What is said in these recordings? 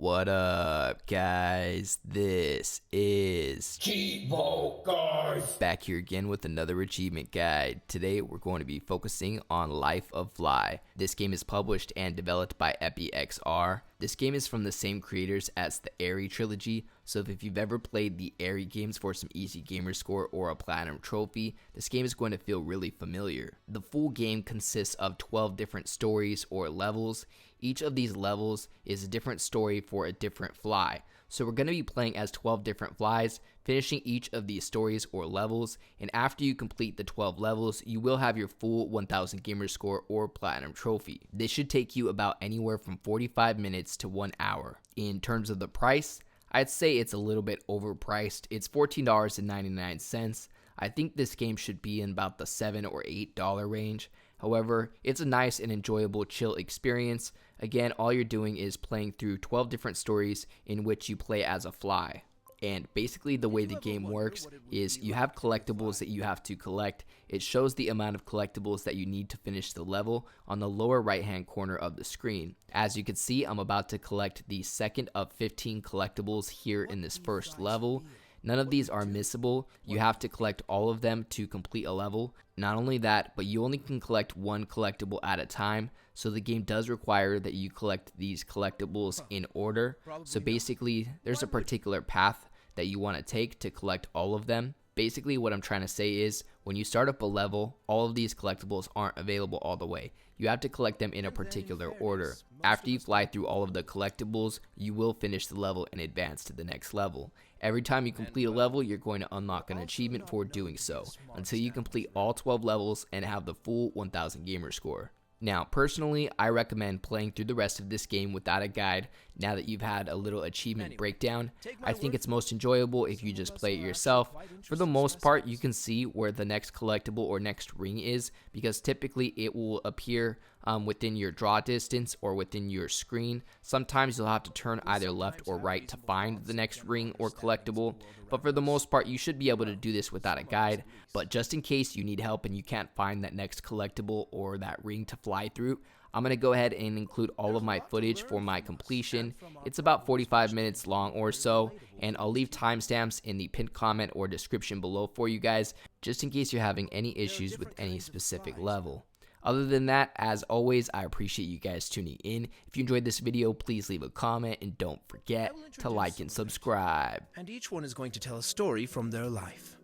What up, guys? This is Cheevo, guys! back here again with another achievement guide. Today, we're going to be focusing on Life of Fly. This game is published and developed by EpiXR. This game is from the same creators as the Airy trilogy, so if you've ever played the Airy games for some easy gamer score or a platinum trophy, this game is going to feel really familiar. The full game consists of 12 different stories or levels. Each of these levels is a different story for a different fly. So we're going to be playing as 12 different flies, finishing each of these stories or levels, and after you complete the 12 levels, you will have your full 1000 gamer score or platinum trophy. This should take you about anywhere from 45 minutes to 1 hour. In terms of the price, I'd say it's a little bit overpriced. It's $14.99. I think this game should be in about the $7 or $8 range. However, it's a nice and enjoyable chill experience. Again, all you're doing is playing through 12 different stories in which you play as a fly. And basically the way the game works is you have collectibles that you have to collect. It shows the amount of collectibles that you need to finish the level on the lower right hand corner of the screen. As you can see, I'm about to collect the second of 15 collectibles here in this first level. None of these are missable. You have to collect all of them to complete a level. Not only that, but you only can collect one collectible at a time, so the game does require that you collect these collectibles in order. So basically, there's a particular path that you want to take to collect all of them. Basically, what I'm trying to say is, when you start up a level, all of these collectibles aren't available all the way. You have to collect them in a particular order. After you fly through all of the collectibles, you will finish the level and advance to the next level. Every time you complete a level, you're going to unlock an achievement for doing so, until you complete all 12 levels and have the full 1000 gamer score. Now, personally, I recommend playing through the rest of this game without a guide now that you've had a little achievement breakdown. I think it's most enjoyable if you just play it yourself. For the most part, you can see where the next collectible or next ring is, because typically it will appear within your draw distance or within your screen. Sometimes you'll have to turn either left or right to find the next ring or collectible, but for the most part you should be able to do this without a guide. But just in case you need help and you can't find that next collectible or that ring to fly through, I'm going to go ahead and include all of my footage for my completion. It's about 45 minutes long or so, and I'll leave timestamps in the pinned comment or description below for you guys, just in case you're having any issues with any specific level. Other than that, as always, I appreciate you guys tuning in. If you enjoyed this video, please leave a comment and don't forget to like and subscribe. And each one is going to tell a story from their life.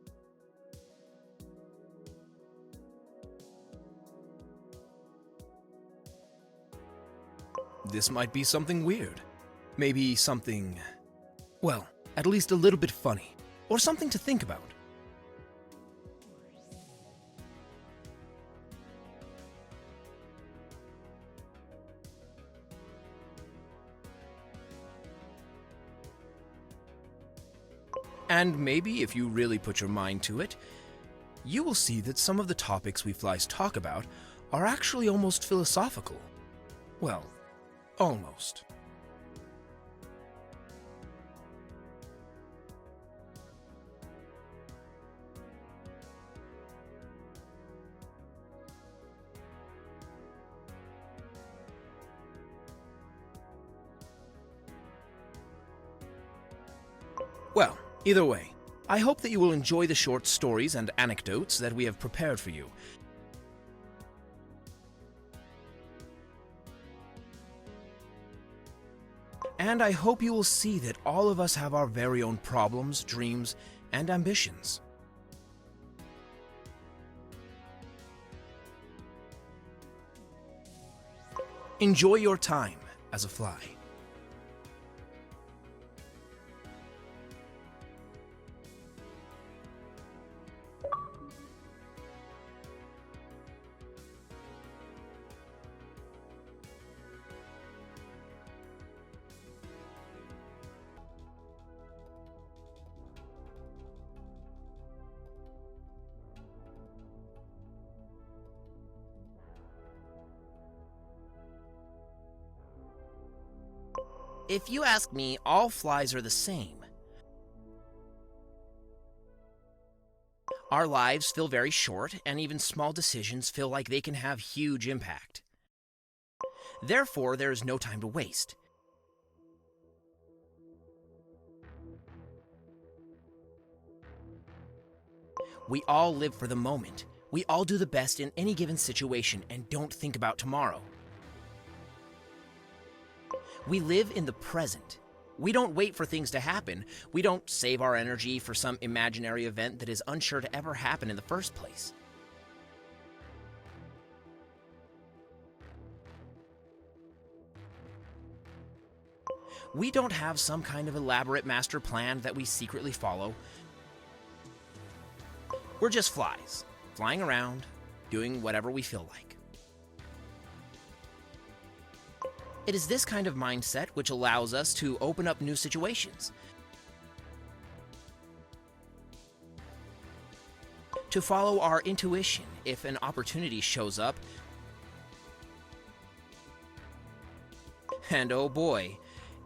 This might be something weird. Maybe something, well, at least a little bit funny. Or something to think about. And maybe if you really put your mind to it, you will see that some of the topics we flies talk about are actually almost philosophical. Well, almost. Well, either way, I hope that you will enjoy the short stories and anecdotes that we have prepared for you. And I hope you will see that all of us have our very own problems, dreams, and ambitions. Enjoy your time as a fly. If you ask me, all flies are the same. Our lives feel very short, and even small decisions feel like they can have huge impact. Therefore, there is no time to waste. We all live for the moment. We all do the best in any given situation and don't think about tomorrow. We live in the present. We don't wait for things to happen. We don't save our energy for some imaginary event that is unsure to ever happen in the first place. We don't have some kind of elaborate master plan that we secretly follow. We're just flies, flying around, doing whatever we feel like. It is this kind of mindset which allows us to open up new situations, to follow our intuition if an opportunity shows up, and oh boy,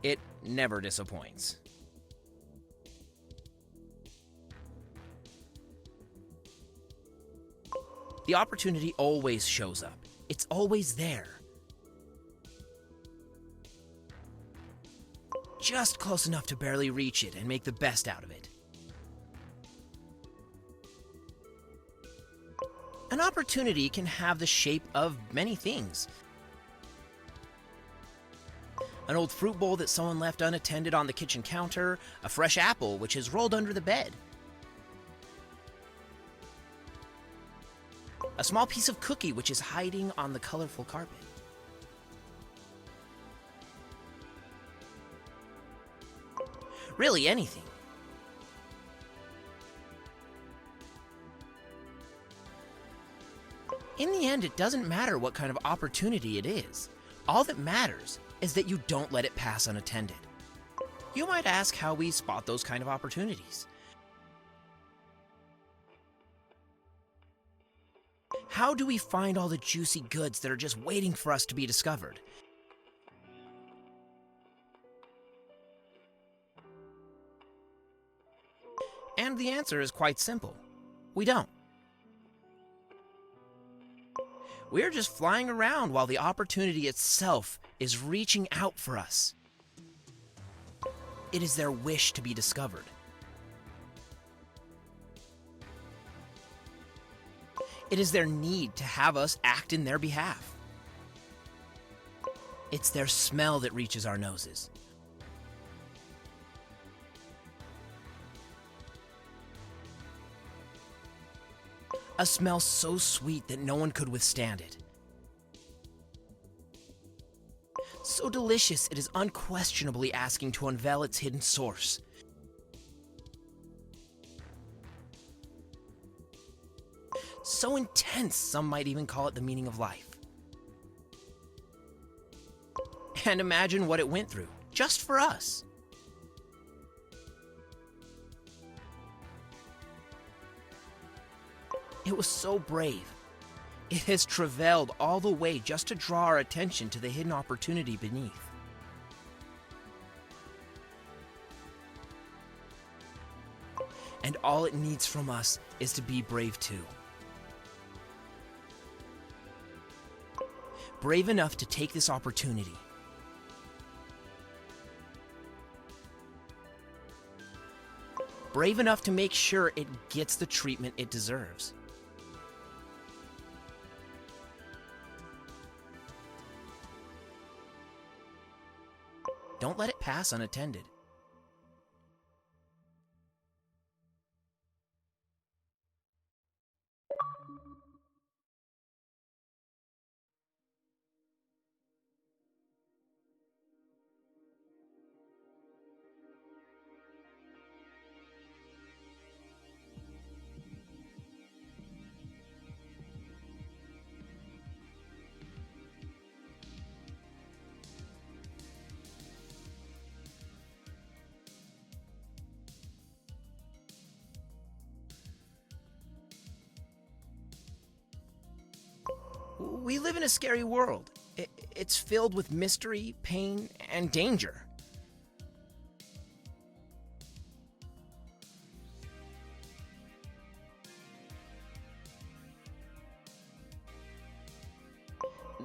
it never disappoints. The opportunity always shows up. It's always there. Just close enough to barely reach it and make the best out of it. An opportunity can have the shape of many things. An old fruit bowl that someone left unattended on the kitchen counter, a fresh apple which is rolled under the bed, a small piece of cookie which is hiding on the colorful carpet. Really anything. In the end, it doesn't matter what kind of opportunity it is. All that matters is that you don't let it pass unattended. You might ask how we spot those kind of opportunities. How do we find all the juicy goods that are just waiting for us to be discovered? And the answer is quite simple. We don't. We're just flying around while the opportunity itself is reaching out for us. It is their wish to be discovered. It is their need to have us act in their behalf. It's their smell that reaches our noses. A smell so sweet that no one could withstand it. So delicious it is unquestionably asking to unveil its hidden source. So intense, some might even call it the meaning of life. And imagine what it went through, just for us. It was so brave. It has travailed all the way just to draw our attention to the hidden opportunity beneath. And all it needs from us is to be brave too. Brave enough to take this opportunity. Brave enough to make sure it gets the treatment it deserves. Don't let it pass unattended. We live in a scary world. It's filled with mystery, pain, and danger.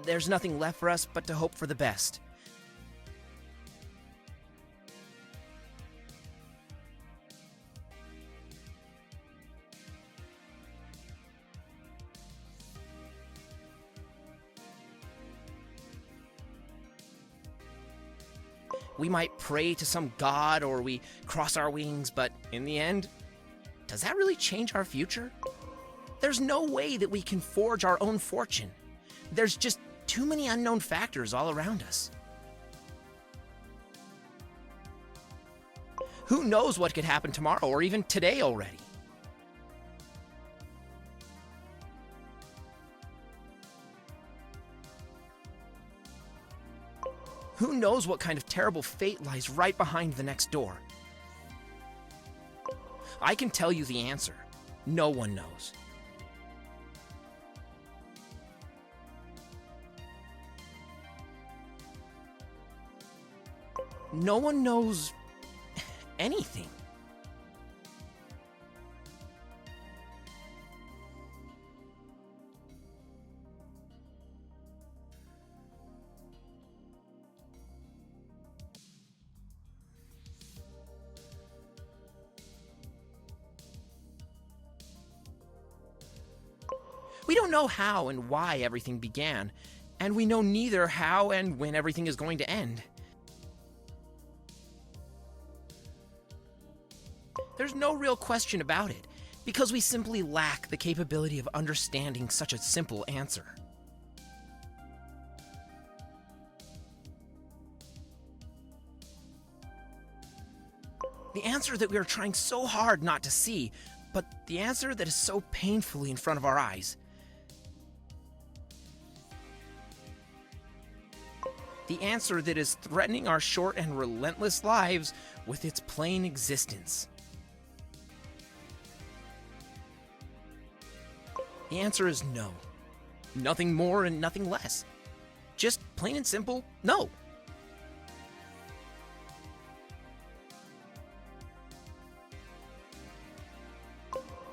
There's nothing left for us but to hope for the best. We might pray to some god or we cross our wings, but in the end, does that really change our future? There's no way that we can forge our own fortune. There's just too many unknown factors all around us. Who knows what could happen tomorrow or even today already? Who knows what kind of terrible fate lies right behind the next door? I can tell you the answer. No one knows. No one knows anything. We don't know how and why everything began, and we know neither how and when everything is going to end. There's no real question about it, because we simply lack the capability of understanding such a simple answer. The answer that we are trying so hard not to see, but the answer that is so painfully in front of our eyes. The answer that is threatening our short and relentless lives with its plain existence. The answer is no. Nothing more and nothing less. Just plain and simple, no.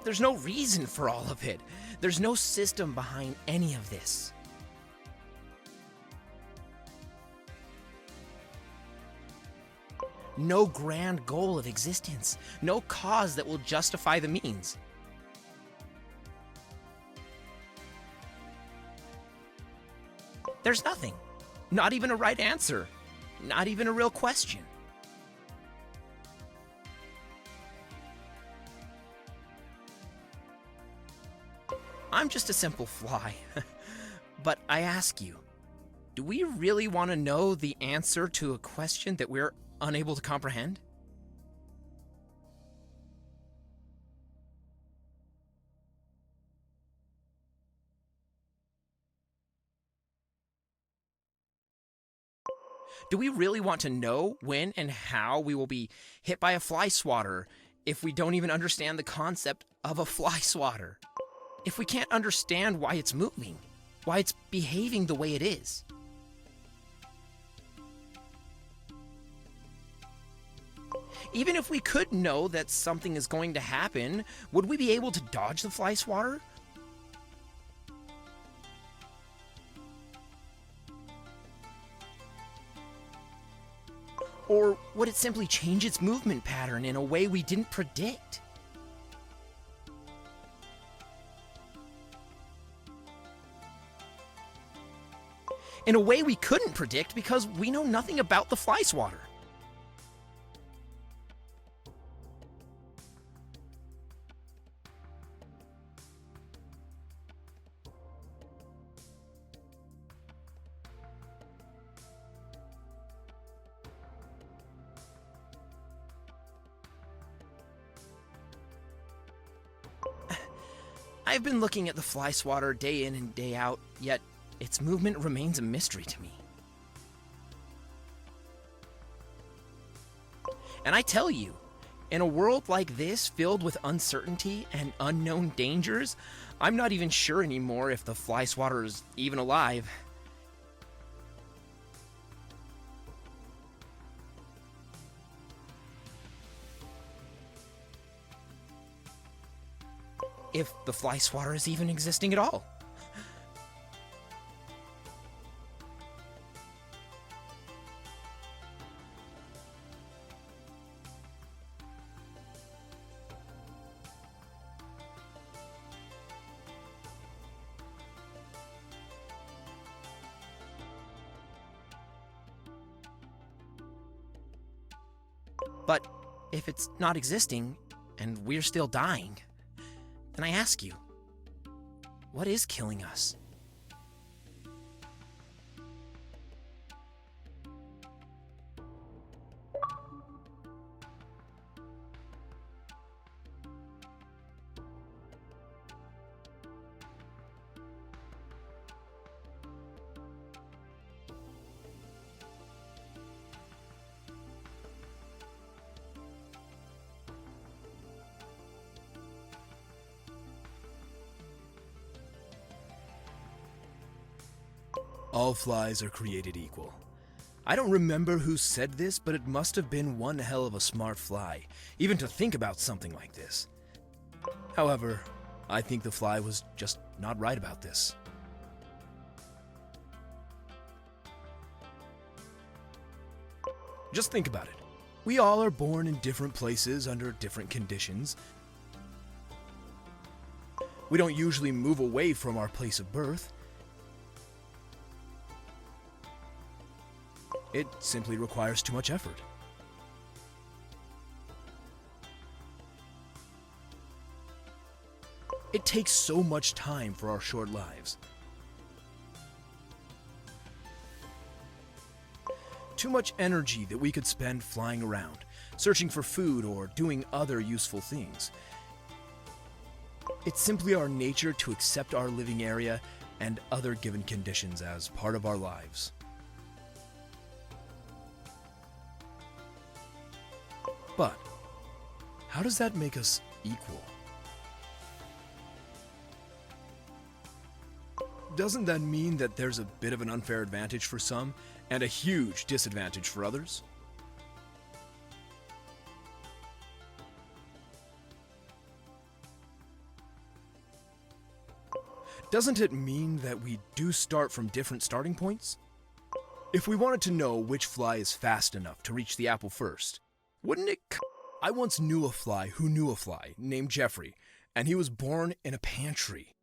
There's no reason for all of it. There's no system behind any of this. No grand goal of existence. No cause that will justify the means. There's nothing. Not even a right answer. Not even a real question. I'm just a simple fly. But I ask you, do we really want to know the answer to a question that we're unable to comprehend? Do we really want to know when and how we will be hit by a fly swatter if we don't even understand the concept of a fly swatter? If we can't understand why it's moving, why it's behaving the way it is? Even if we could know that something is going to happen, would we be able to dodge the fly swatter? Or would it simply change its movement pattern in a way we didn't predict? In a way we couldn't predict because we know nothing about the fly swatter. I've been looking at the fly swatter day in and day out, yet its movement remains a mystery to me. And I tell you, in a world like this filled with uncertainty and unknown dangers, I'm not even sure anymore if the fly swatter is even alive. If the fly swatter is even existing at all. But if it's not existing, and we're still dying, then I ask you, what is killing us? All flies are created equal. I don't remember who said this, but it must have been one hell of a smart fly, even to think about something like this. However, I think the fly was just not right about this. Just think about it. We all are born in different places under different conditions. We don't usually move away from our place of birth. It simply requires too much effort. It takes so much time for our short lives. Too much energy that we could spend flying around, searching for food or doing other useful things. It's simply our nature to accept our living area and other given conditions as part of our lives. But how does that make us equal? Doesn't that mean that there's a bit of an unfair advantage for some and a huge disadvantage for others? Doesn't it mean that we do start from different starting points? If we wanted to know which fly is fast enough to reach the apple first, wouldn't it? I once knew a fly who knew a fly named Jeffrey, and he was born in a pantry.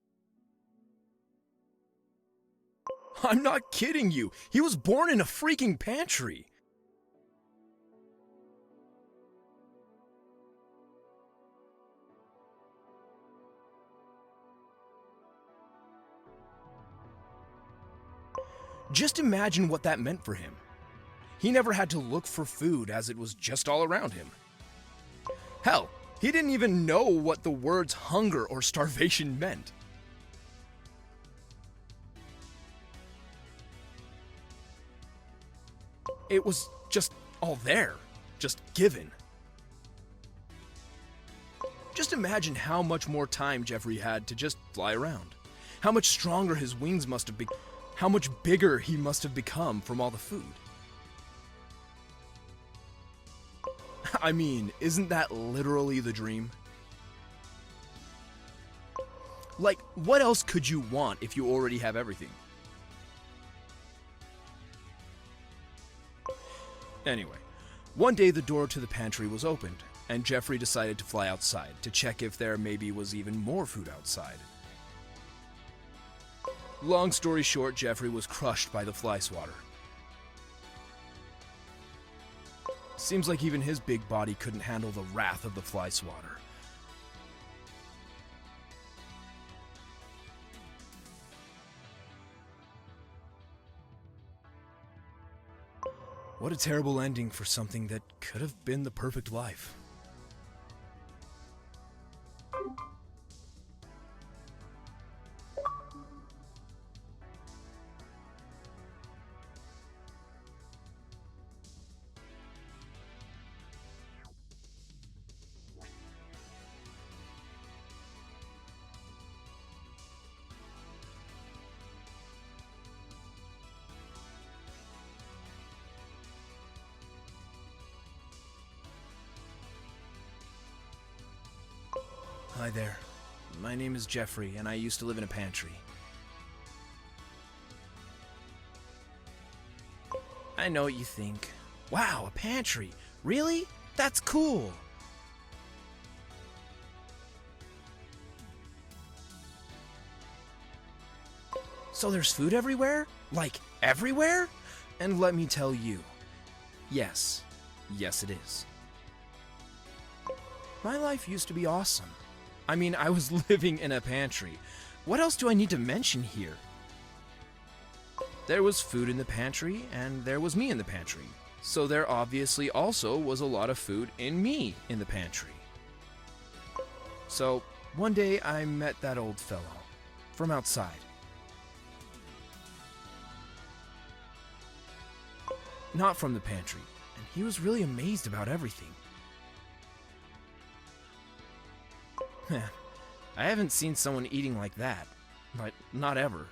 I'm not kidding you. He was born in a freaking pantry. Just imagine what that meant for him. He never had to look for food as it was just all around him. Hell, he didn't even know what the words hunger or starvation meant. It was just all there, just given. Just imagine how much more time Jeffrey had to just fly around. How much stronger his wings must have been. How much bigger he must have become from all the food. I mean, isn't that literally the dream? Like, what else could you want if you already have everything? Anyway, one day the door to the pantry was opened, and Jeffrey decided to fly outside to check if there maybe was even more food outside. Long story short, Jeffrey was crushed by the fly swatter. Seems like even his big body couldn't handle the wrath of the fly swatter. What a terrible ending for something that could have been the perfect life. Hi there. My name is Jeffrey, and I used to live in a pantry. I know what you think. Wow, a pantry? Really? That's cool! So there's food everywhere? Like, everywhere? And let me tell you, yes. Yes, it is. My life used to be awesome. I mean, I was living in a pantry. What else do I need to mention here? There was food in the pantry, and there was me in the pantry. So there obviously also was a lot of food in me in the pantry. So one day I met that old fellow from outside. Not from the pantry, and he was really amazed about everything. I haven't seen someone eating like that, but not ever.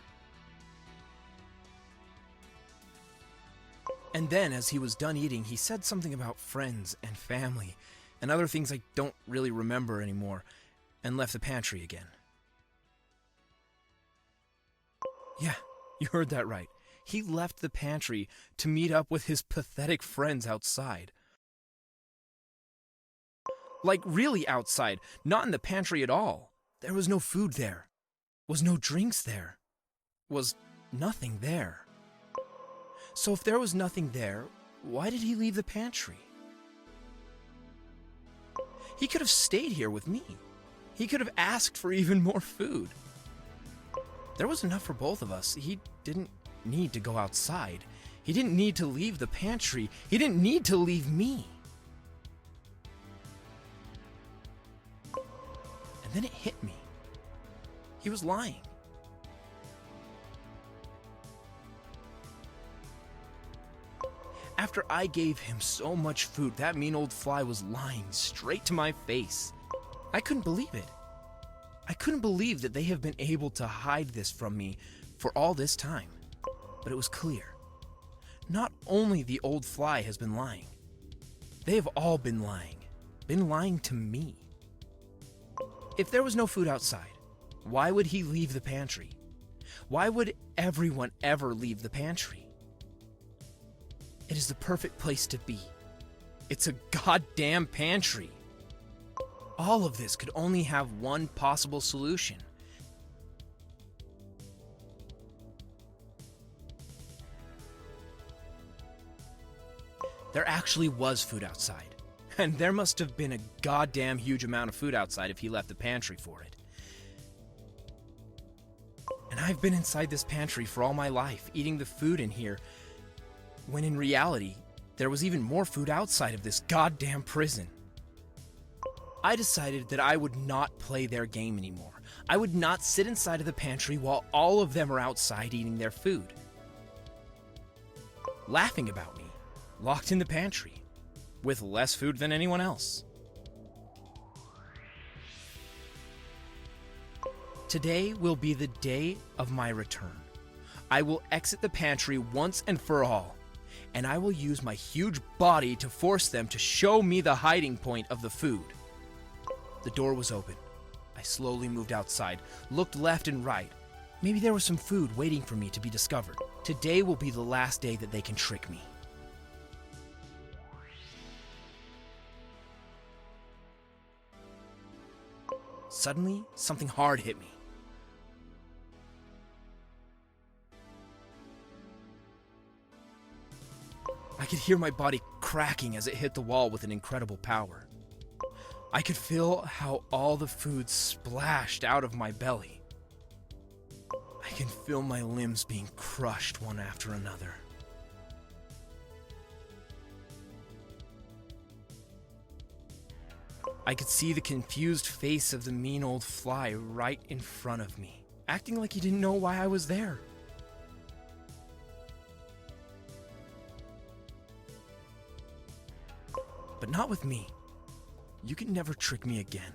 And then, as he was done eating, he said something about friends and family and other things I don't really remember anymore, and left the pantry again. Yeah, you heard that right. He left the pantry to meet up with his pathetic friends outside. Like really outside, not in the pantry at all. There was no food there. Was no drinks there. Was nothing there. So if there was nothing there, why did he leave the pantry? He could have stayed here with me. He could have asked for even more food. There was enough for both of us. He didn't need to go outside. He didn't need to leave the pantry. He didn't need to leave me. And then it hit me. He was lying. After I gave him so much food, that mean old fly was lying straight to my face. I couldn't believe it. I couldn't believe that they have been able to hide this from me for all this time. But it was clear. Not only the old fly has been lying. They have all been lying to me. If there was no food outside, why would he leave the pantry? Why would everyone ever leave the pantry? It is the perfect place to be. It's a goddamn pantry. All of this could only have one possible solution. There actually was food outside. And there must have been a goddamn huge amount of food outside if he left the pantry for it. And I've been inside this pantry for all my life, eating the food in here, when in reality, there was even more food outside of this goddamn prison. I decided that I would not play their game anymore. I would not sit inside of the pantry while all of them are outside eating their food. Laughing about me, locked in the pantry, with less food than anyone else. Today will be the day of my return. I will exit the pantry once and for all, and I will use my huge body to force them to show me the hiding point of the food. The door was open. I slowly moved outside, looked left and right. Maybe there was some food waiting for me to be discovered. Today will be the last day that they can trick me. Suddenly, something hard hit me. I could hear my body cracking as it hit the wall with an incredible power. I could feel how all the food splashed out of my belly. I can feel my limbs being crushed one after another. I could see the confused face of the mean old fly right in front of me, acting like he didn't know why I was there. But not with me. You can never trick me again.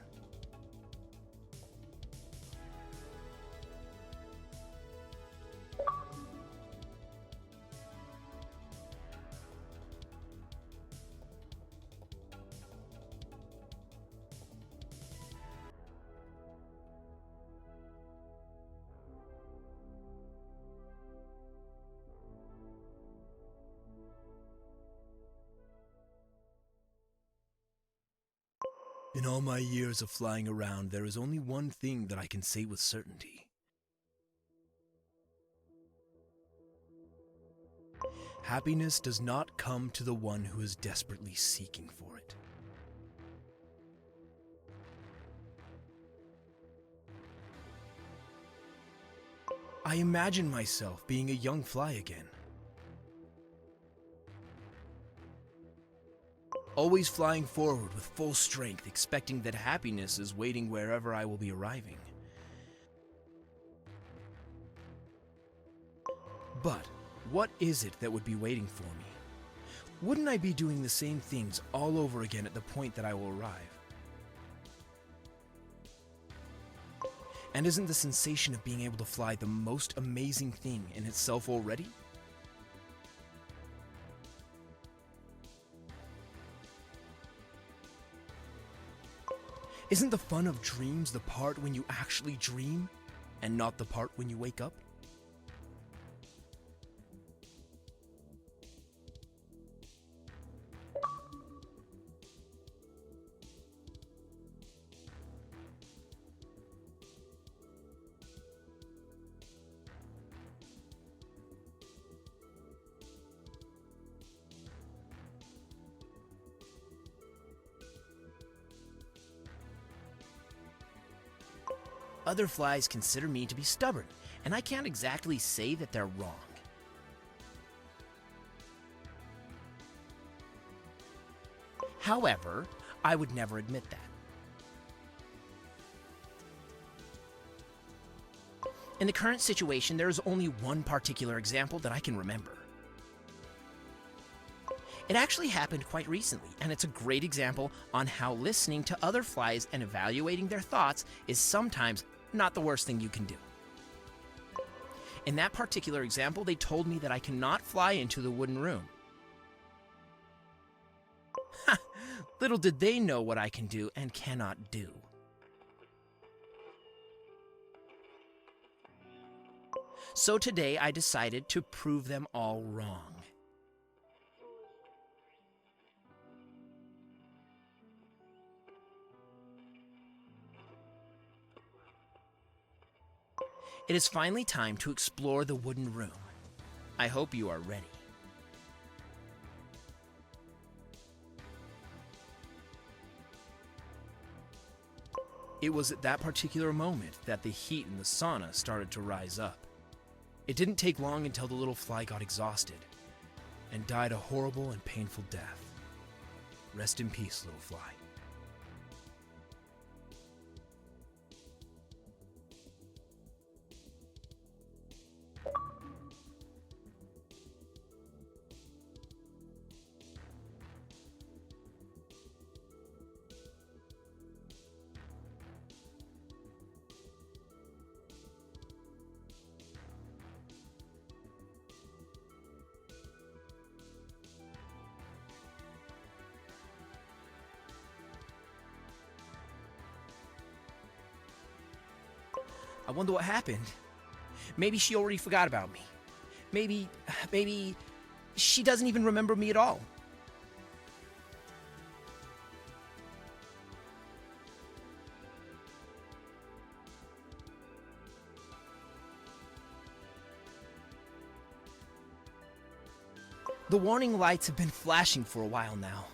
In all my years of flying around, there is only one thing that I can say with certainty. Happiness does not come to the one who is desperately seeking for it. I imagine myself being a young fly again. Always flying forward with full strength, expecting that happiness is waiting wherever I will be arriving. But what is it that would be waiting for me? Wouldn't I be doing the same things all over again at the point that I will arrive? And isn't the sensation of being able to fly the most amazing thing in itself already? Isn't the fun of dreams the part when you actually dream, and not the part when you wake up? Other flies consider me to be stubborn, and I can't exactly say that they're wrong. However, I would never admit that. In the current situation, there is only one particular example that I can remember. It actually happened quite recently, and it's a great example on how listening to other flies and evaluating their thoughts is sometimes not the worst thing you can do. In that particular example, they told me that I cannot fly into the wooden room. Little did they know what I can do and cannot do. So today I decided to prove them all wrong. It is finally time to explore the wooden room. I hope you are ready. It was at that particular moment that the heat in the sauna started to rise up. It didn't take long until the little fly got exhausted and died a horrible and painful death. Rest in peace, little fly. I wonder what happened. Maybe she already forgot about me. Maybe she doesn't even remember me at all. The warning lights have been flashing for a while now.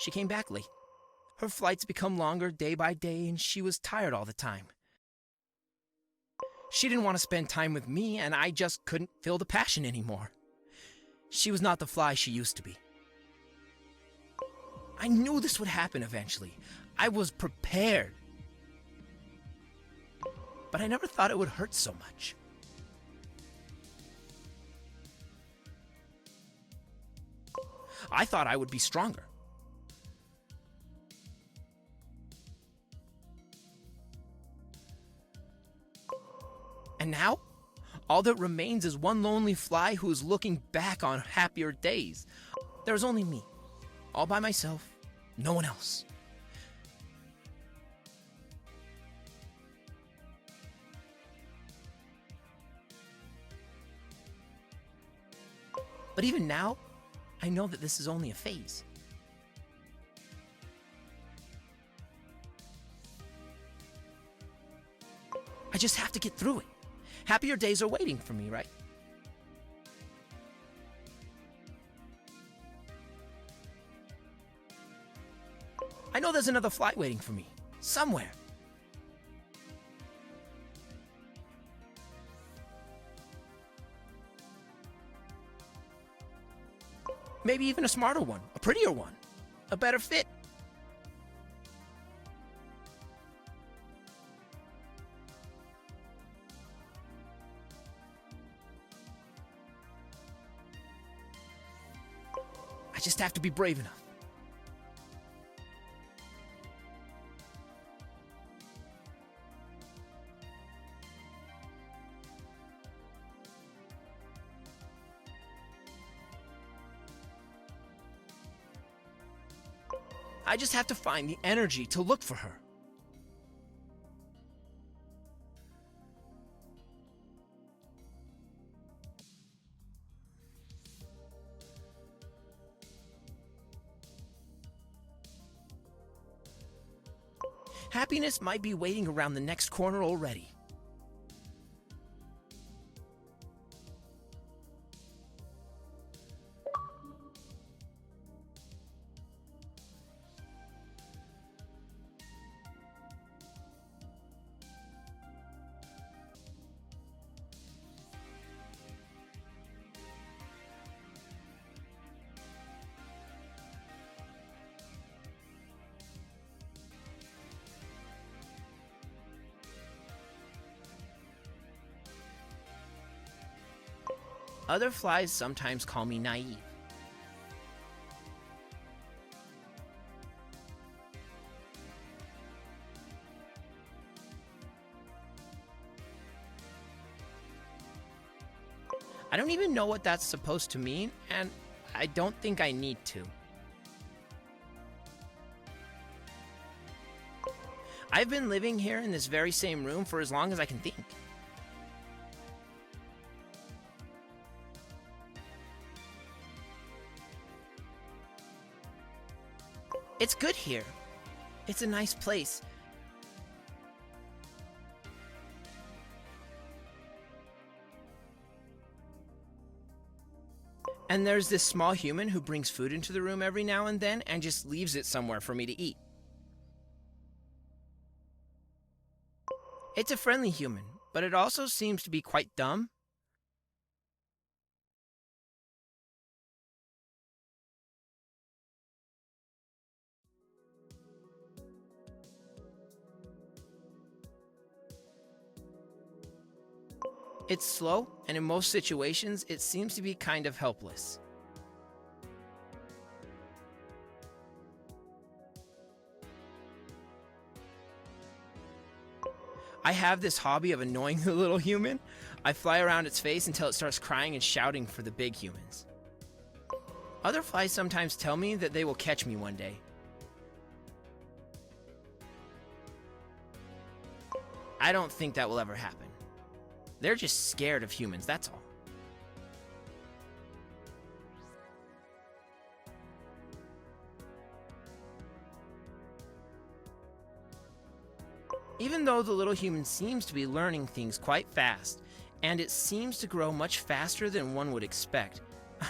She came back late. Her flights become longer day by day, and she was tired all the time. She didn't want to spend time with me, and I just couldn't feel the passion anymore. She was not the fly she used to be. I knew this would happen eventually. I was prepared. But I never thought it would hurt so much. I thought I would be stronger. And now, all that remains is one lonely fly who is looking back on happier days. There's only me, all by myself, no one else. But even now, I know that this is only a phase. I just have to get through it. Happier days are waiting for me, right? I know there's another fly waiting for me. Somewhere. Maybe even a smarter one, a prettier one, a better fit. I just have to be brave enough. I just have to find the energy to look for her. Happiness might be waiting around the next corner already. Other flies sometimes call me naive. I don't even know what that's supposed to mean, and I don't think I need to. I've been living here in this very same room for as long as I can think. It's good here. It's a nice place. And there's this small human who brings food into the room every now and then and just leaves it somewhere for me to eat. It's a friendly human, but it also seems to be quite dumb. It's slow, and in most situations, it seems to be kind of helpless. I have this hobby of annoying the little human. I fly around its face until it starts crying and shouting for the big humans. Other flies sometimes tell me that they will catch me one day. I don't think that will ever happen. They're just scared of humans, that's all. Even though the little human seems to be learning things quite fast, and it seems to grow much faster than one would expect,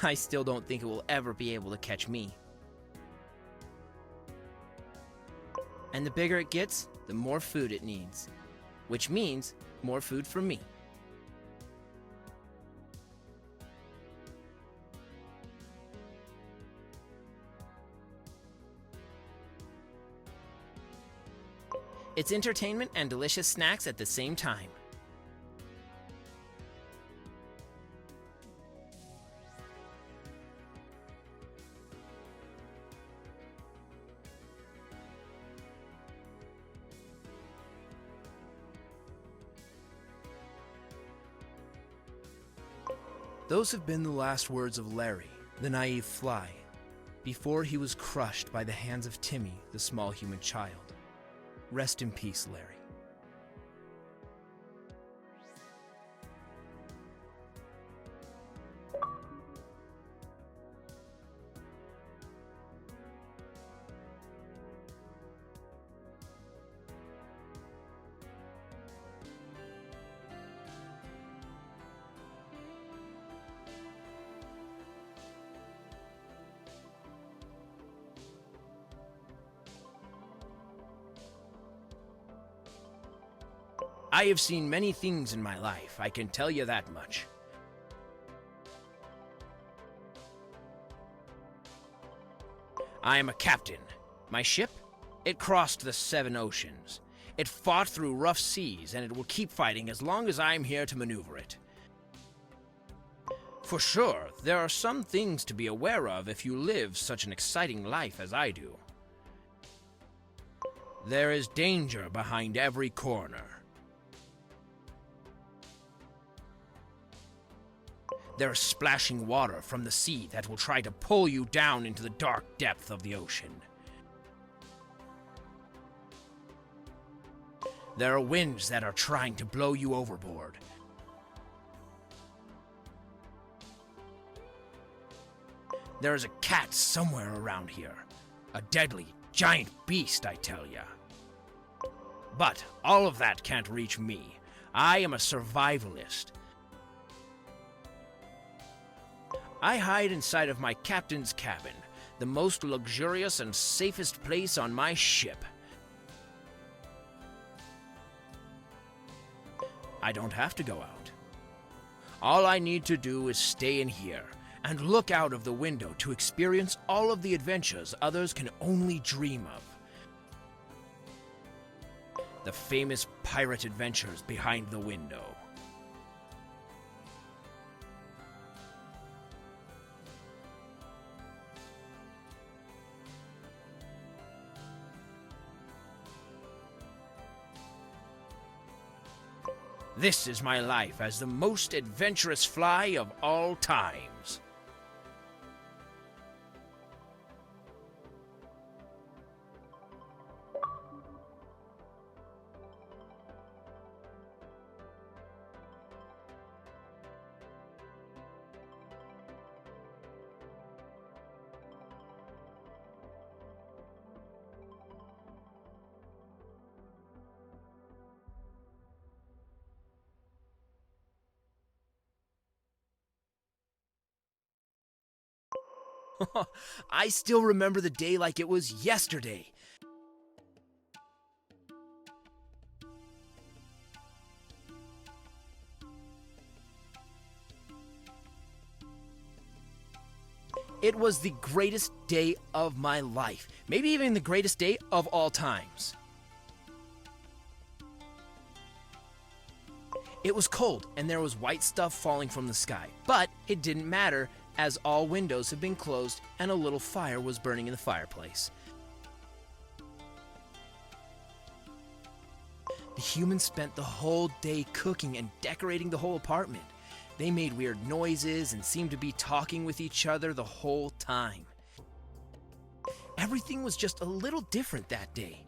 I still don't think it will ever be able to catch me. And the bigger it gets, the more food it needs, which means more food for me. It's entertainment and delicious snacks at the same time. Those have been the last words of Larry, the naive fly, before he was crushed by the hands of Timmy, the small human child. Rest in peace, Larry. I have seen many things in my life, I can tell you that much. I am a captain. My ship? It crossed the 7 oceans. It fought through rough seas, and it will keep fighting as long as I'm here to maneuver it. For sure, there are some things to be aware of if you live such an exciting life as I do. There is danger behind every corner. There's splashing water from the sea that will try to pull you down into the dark depth of the ocean. There are winds that are trying to blow you overboard. There is a cat somewhere around here. A deadly, giant beast, I tell ya. But all of that can't reach me. I am a survivalist. I hide inside of my captain's cabin, the most luxurious and safest place on my ship. I don't have to go out. All I need to do is stay in here and look out of the window to experience all of the adventures others can only dream of. The famous pirate adventures behind the window. This is my life as the most adventurous fly of all times. I still remember the day like it was yesterday. It was the greatest day of my life, maybe even the greatest day of all times. It was cold and there was white stuff falling from the sky, but it didn't matter as all windows had been closed and a little fire was burning in the fireplace. The humans spent the whole day cooking and decorating the whole apartment. They made weird noises and seemed to be talking with each other the whole time. Everything was just a little different that day.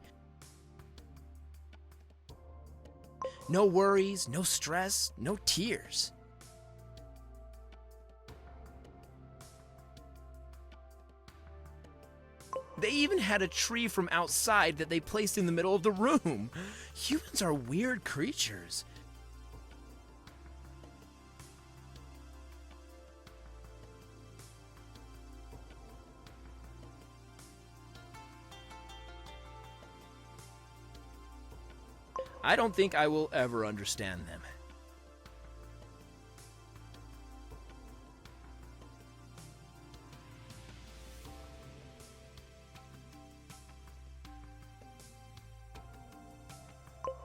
No worries, no stress, no tears. They even had a tree from outside that they placed in the middle of the room. Humans are weird creatures. I don't think I will ever understand them.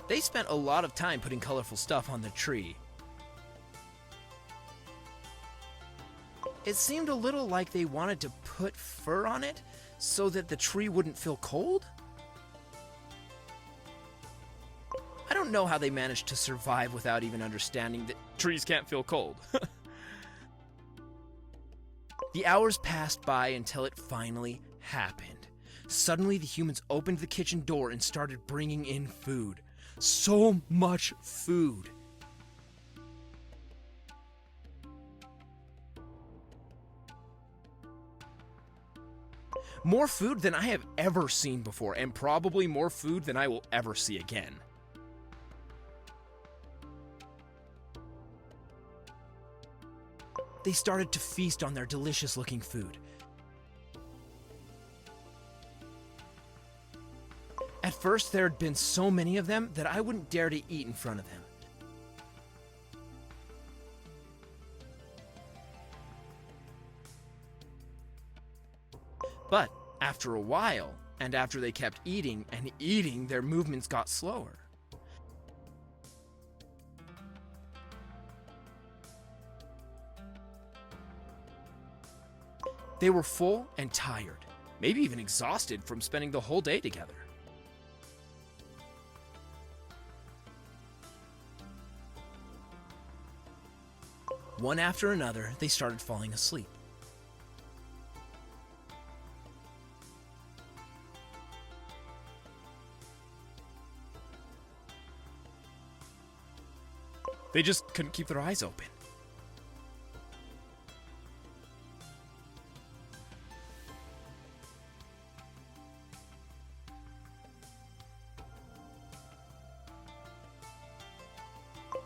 They spent a lot of time putting colorful stuff on the tree. It seemed a little like they wanted to put fur on it so that the tree wouldn't feel cold. I don't know how they managed to survive without even understanding that trees can't feel cold. The hours passed by until it finally happened. Suddenly, the humans opened the kitchen door and started bringing in food. So much food. More food than I have ever seen before, and probably more food than I will ever see again. They started to feast on their delicious-looking food. At first, there had been so many of them that I wouldn't dare to eat in front of them. But after a while, and after they kept eating and eating, their movements got slower. They were full and tired, maybe even exhausted from spending the whole day together. One after another, they started falling asleep. They just couldn't keep their eyes open.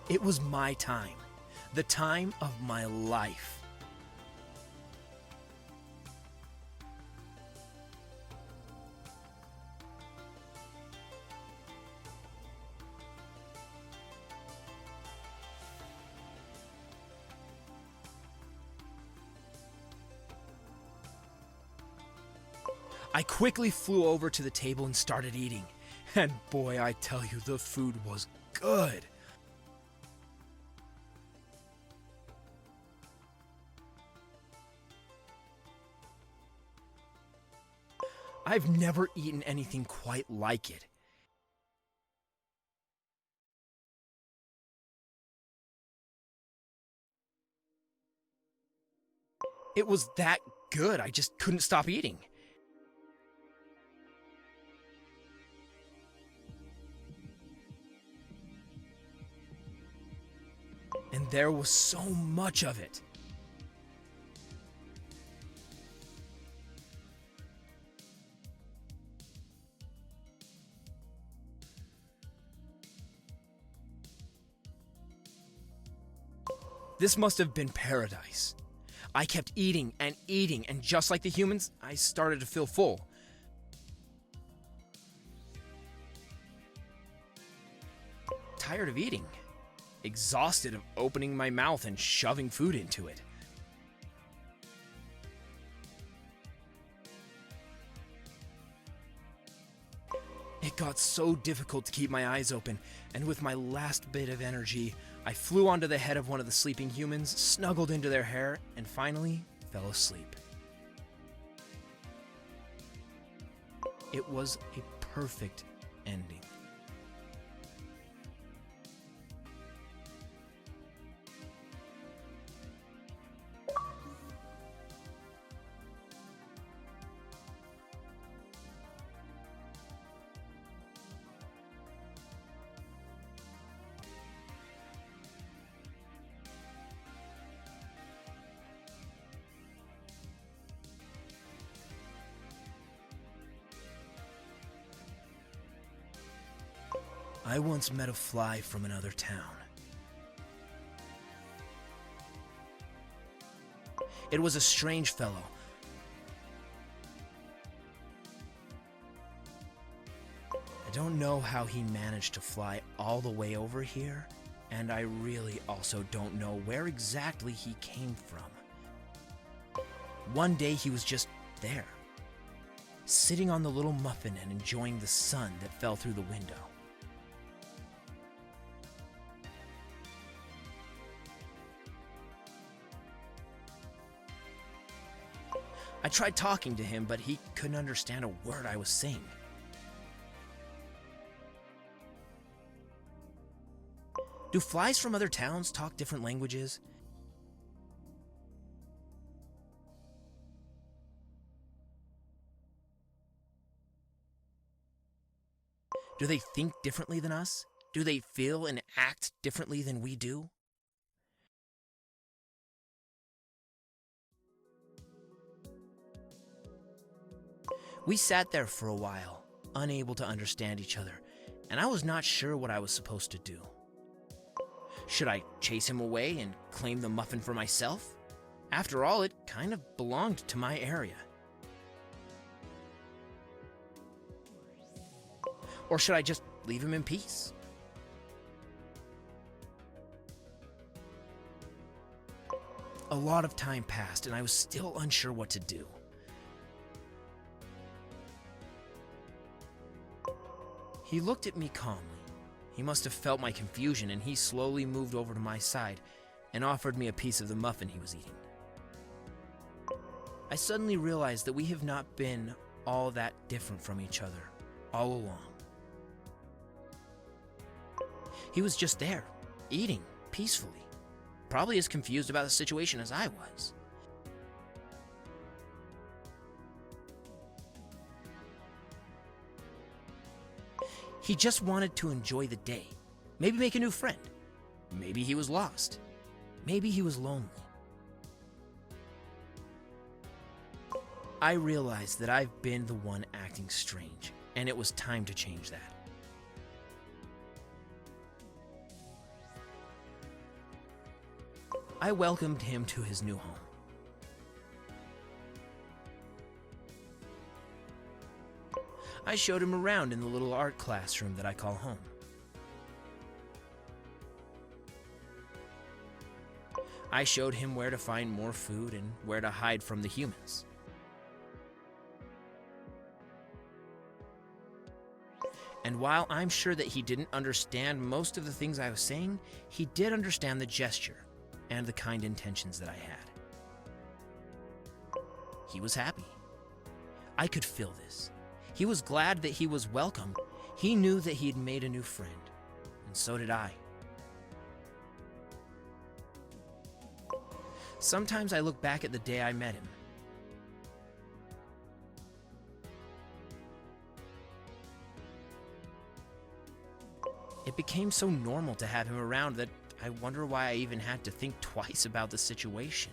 It was my time, the time of my life. I quickly flew over to the table and started eating. And boy, I tell you, the food was good. I've never eaten anything quite like it. It was that good, I just couldn't stop eating. And there was so much of it. This must have been paradise. I kept eating, and just like the humans, I started to feel full. Tired of eating. Exhausted of opening my mouth and shoving food into it. It got so difficult to keep my eyes open, and with my last bit of energy, I flew onto the head of one of the sleeping humans, snuggled into their hair, and finally fell asleep. It was a perfect ending. I once met a fly from another town. It was a strange fellow. I don't know how he managed to fly all the way over here, and I really also don't know where exactly he came from. One day he was just there, sitting on the little muffin and enjoying the sun that fell through the window. I tried talking to him, but he couldn't understand a word I was saying. Do flies from other towns talk different languages? Do they think differently than us? Do they feel and act differently than we do? We sat there for a while, unable to understand each other, and I was not sure what I was supposed to do. Should I chase him away and claim the muffin for myself? After all, it kind of belonged to my area. Or should I just leave him in peace? A lot of time passed, and I was still unsure what to do. He looked at me calmly. He must have felt my confusion, and he slowly moved over to my side and offered me a piece of the muffin he was eating. I suddenly realized that we have not been all that different from each other all along. He was just there, eating peacefully, probably as confused about the situation as I was. He just wanted to enjoy the day, maybe make a new friend. Maybe he was lost. Maybe he was lonely. I realized that I've been the one acting strange, and it was time to change that. I welcomed him to his new home. I showed him around in the little art classroom that I call home. I showed him where to find more food and where to hide from the humans. And while I'm sure that he didn't understand most of the things I was saying, he did understand the gesture and the kind intentions that I had. He was happy. I could feel this. He was glad that he was welcomed. He knew that he had made a new friend, and so did I. Sometimes I look back at the day I met him. It became so normal to have him around that I wonder why I even had to think twice about the situation.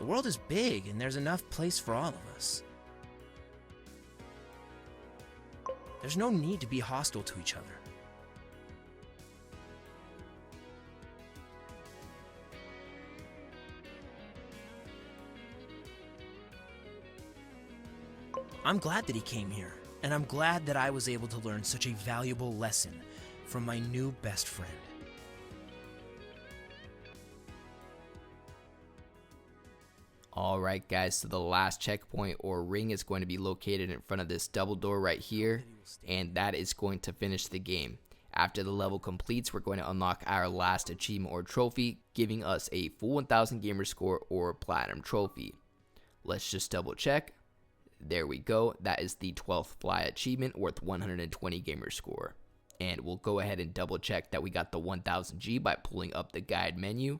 The world is big, and there's enough place for all of us. There's no need to be hostile to each other. I'm glad that he came here, and I'm glad that I was able to learn such a valuable lesson from my new best friend. Alright guys, so the last checkpoint or ring is going to be located in front of this double door right here, and that is going to finish the game. After the level completes, we're going to unlock our last achievement or trophy, giving us a full 1000 gamer score or platinum trophy. Let's just double check. There we go, that is the 12th fly achievement worth 120 gamer score. And we'll go ahead and double check that we got the 1000G by pulling up the guide menu.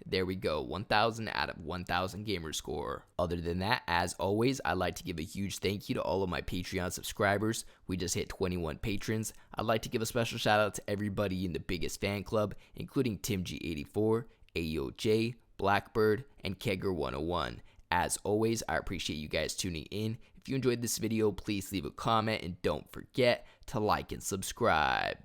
There we go, 1000 out of 1000 gamer score. Other than that, as always, I'd like to give a huge thank you to all of my Patreon subscribers. We just hit 21 patrons. I'd like to give a special shout out to everybody in the biggest fan club, including TimG84, AOJ, Blackbird, and Kegger101. As always, I appreciate you guys tuning in. If you enjoyed this video, please leave a comment and don't forget to like and subscribe.